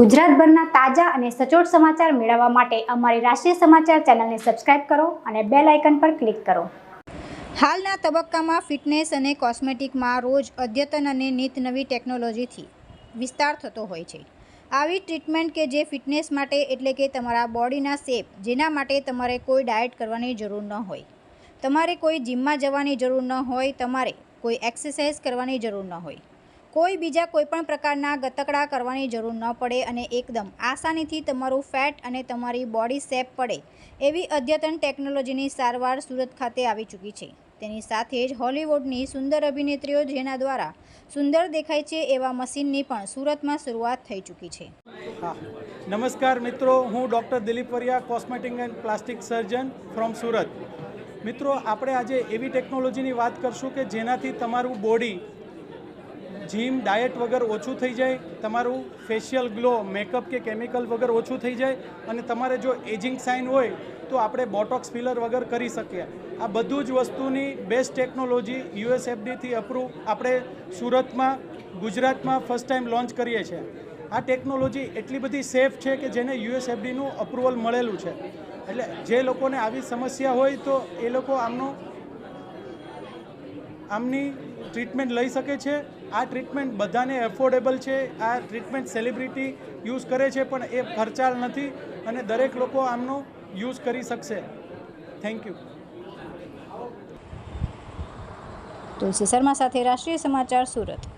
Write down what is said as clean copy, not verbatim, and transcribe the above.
ગુજરાતભરના તાજા અને સચોટ સમાચાર મેળવવા માટે અમારી રાષ્ટ્રીય સમાચાર ચેનલને સબસ્ક્રાઇબ કરો અને બેલ આઇકન પર ક્લિક કરો। હાલના તબક્કામાં ફિટનેસ અને કોસ્મેટિકમાં રોજ અદ્યતન અને નિત નવી ટેકનોલોજીથી વિસ્તાર થતો હોય છે। આવી ટ્રીટમેન્ટ કે જે ફિટનેસ માટે એટલે કે તમારા બોડીના શેપ, જેના માટે તમારે કોઈ ડાયટ કરવાની જરૂર ન હોય, તમારે કોઈ જિમમાં જવાની જરૂર ન હોય, તમારે કોઈ એક્સરસાઇઝ કરવાની જરૂર ન હોય, કોઈ બીજા કોઈપણ પ્રકારના ગતકડા કરવાની જરૂર ન પડે અને એકદમ આસાનીથી તમારું ફેટ અને તમારી બોડી શેપ પડે એવી અદ્યતન ટેકનોલોજીની સારવાર સુરત ખાતે આવી ચૂકી છે। તેની સાથે જ હોલિવૂડની સુંદર અભિનેત્રીઓ જેના દ્વારા સુંદર દેખાય છે એવા મશીનની પણ સુરતમાં શરૂઆત થઈ ચૂકી છે। નમસ્કાર મિત્રો, હું doctor Dilip Variya, cosmetic and plastic surgeon from Surat. મિત્રો, આપણે આજે એવી ટેકનોલોજીની વાત કરશું કે જેનાથી તમારું બોડી જીમ ડાયટ વગર ઓછું થઈ જાય, તમારું ફેશિયલ ગ્લો મેકઅપ કે કેમિકલ વગર ઓછું થઈ જાય અને તમારે જો એજિંગ સાઇન હોય તો આપણે બોટોક્સ ફિલર વગર કરી શકીએ। આ બધું જ વસ્તુની બેસ્ટ ટેકનોલોજી યુએસએફડીથી અપ્રૂવ આપણે સુરતમાં ગુજરાતમાં ફર્સ્ટ ટાઈમ લોન્ચ કરીએ છીએ। આ ટેકનોલોજી એટલી બધી સેફ છે કે જેને યુએસએફડીનું અપ્રુવલ મળેલું છે, એટલે જે લોકોને આવી સમસ્યા હોય તો એ લોકો આમની ટ્રીટમેન્ટ લઈ શકે છે। આ ટ્રીટમેન્ટ બધાને એફોર્ડેબલ છે। આ ટ્રીટમેન્ટ સેલિબ્રિટી યુઝ કરે છે પણ એ ખર્ચાળ નથી અને દરેક લોકો આમનો યુઝ કરી શકશે। Thank you. તુલસી શર્મા સાથે રાષ્ટ્રીય સમાચાર સુરત।